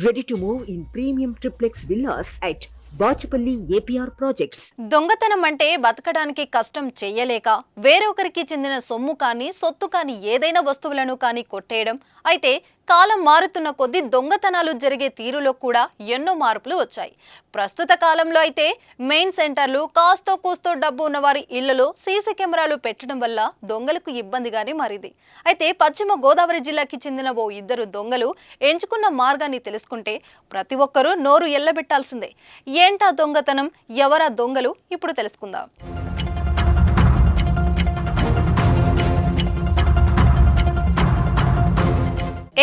Ready to move in premium triplex villas at Bachapalli APR Projects. దొంగతనం అంటే బతకడానికి కష్టం చెయ్యలేక వేరొకరికి చెందిన సొమ్ము కానీ సొత్తు కానీ ఏదైనా వస్తువులను కానీ కొట్టేయడం. అయితే కాలం మారుతున్న కొద్దీ దొంగతనాలు జరిగే తీరులో కూడా ఎన్నో మార్పులు వచ్చాయి. ప్రస్తుత కాలంలో అయితే మెయిన్ సెంటర్లు, కాస్తో కూస్తో డబ్బు ఉన్నవారి ఇళ్లలో సీసీ కెమెరాలు పెట్టడం వల్ల దొంగలకు ఇబ్బందిగానే మారింది. అయితే పశ్చిమ గోదావరి జిల్లాకి చెందిన ఓ ఇద్దరు దొంగలు ఎంచుకున్న మార్గాన్ని తెలుసుకుంటే ప్రతి ఒక్కరూ నోరు ఎల్లబెట్టాల్సిందే. ఏంటా దొంగతనం, ఎవరా దొంగలు, ఇప్పుడు తెలుసుకుందాం.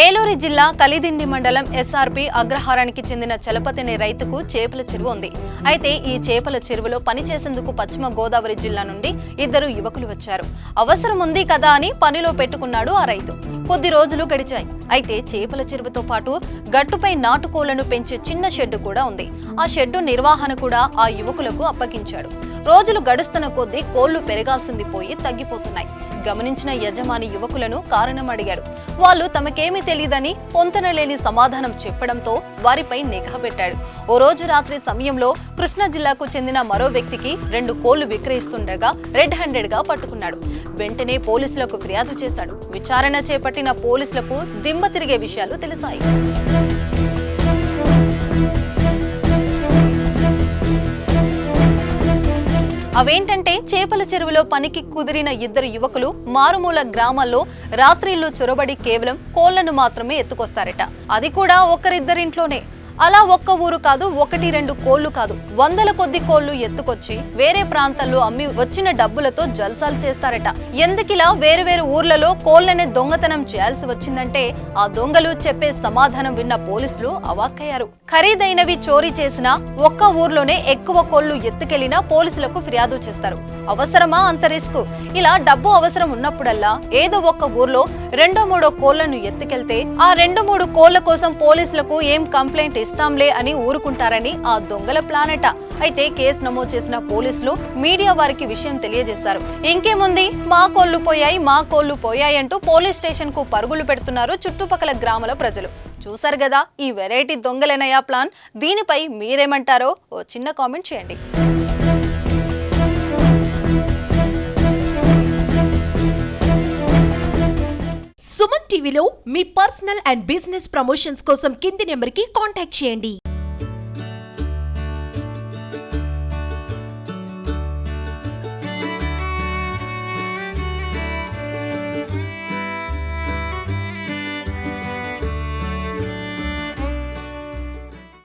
ఏలూరు జిల్లా కలిదిండి మండలం ఎస్ఆర్పి అగ్రహారానికి చెందిన చలపతి అనే రైతుకు చేపల చెరువు ఉంది. అయితే ఈ చేపల చెరువులో పనిచేసేందుకు పశ్చిమ గోదావరి జిల్లా నుండి ఇద్దరు యువకులు వచ్చారు. అవసరం ఉంది కదా అని పనిలో పెట్టుకున్నాడు ఆ రైతు. కొద్ది రోజులు గడిచాయి. అయితే చేపల చెరువుతో పాటు గట్టుపై నాటుకోళ్లను పెంచే చిన్న షెడ్డు కూడా ఉంది. ఆ షెడ్డు నిర్వహణ కూడా ఆ యువకులకు అప్పగించాడు. రోజులు గడుస్తున్న కొద్దీ కోళ్లు పెరగాల్సింది పోయి తగ్గిపోతున్నాయి. గమనించిన యజమాని యువకులను కారణం అడిగాడు. వాళ్ళు తమకేమీ తెలియదని పొంతనలేని సమాధానం చెప్పడంతో వారిపై నిఘా పెట్టాడు. ఓ రోజు రాత్రి సమయంలో కృష్ణా జిల్లాకు చెందిన మరో వ్యక్తికి 2 కోళ్లు విక్రయిస్తుండగా రెడ్ హ్యాండెడ్ గా పట్టుకున్నాడు. వెంటనే పోలీసులకు ఫిర్యాదు చేశాడు. విచారణ చేపట్టిన పోలీసులకు దిమ్మ తిరిగే విషయాలు తెలిసాయి. అవేంటంటే చేపల చెరువులో పనికి కుదిరిన ఇద్దరు యువకులు మారుమూల గ్రామాల్లో రాత్రిళ్ళు చొరబడి కేవలం కోళ్లను మాత్రమే ఎత్తుకొస్తారట. అది కూడా ఒకరిద్దరింట్లోనే. అలా ఒక్క ఊరు కాదు, 1-2 కోళ్లు కాదు, వందల కొద్ది కోళ్లు ఎత్తుకొచ్చి వేరే ప్రాంతాల్లో అమ్మి వచ్చిన డబ్బులతో జల్సాలు చేస్తారట. ఎందుకిలా వేరు ఊర్లలో కోళ్లనే దొంగతనం చేయాల్సి వచ్చిందంటే ఆ దొంగలు చెప్పే సమాధానం విన్న పోలీసులు అవాక్కయ్యారు. ఖరీదైనవి చోరీ చేసినా ఒక్క ఊర్లోనే ఎక్కువ కోళ్లు ఎత్తుకెళ్లినా పోలీసులకు ఫిర్యాదు చేస్తారు. అవసరమా అంత రిస్క్? ఇలా డబ్బు అవసరం ఉన్నప్పుడల్లా ఏదో ఒక్క ఊర్లో 2-3 కోళ్లను ఎత్తుకెళ్తే ఆ 2-3 కోళ్ల కోసం పోలీసులకు ఏం కంప్లైంట్ ఇస్తాంలే అని ఊరుకుంటారని ఆ దొంగల ప్లానట. అయితే కేసు నమోదు చేసిన పోలీసులు మీడియా వారికి విషయం తెలియజేశారు. ఇంకేముంది, మా కోళ్లు పోయాయి అంటూ పోలీస్ స్టేషన్ కు పరుగులు పెడుతున్నారు చుట్టుపక్కల గ్రామాల ప్రజలు. చూసారు కదా ఈ వెరైటీ దొంగలేనయా ప్లాన్. దీనిపై మీరేమంటారో ఓ చిన్న కామెంట్ చేయండి. సుమన్ టీవీలో మీ పర్సనల్ అండ్ బిజినెస్ ప్రమోషన్స్ కోసం కింది నెంబర్కి కాంటాక్ట్ చేయండి.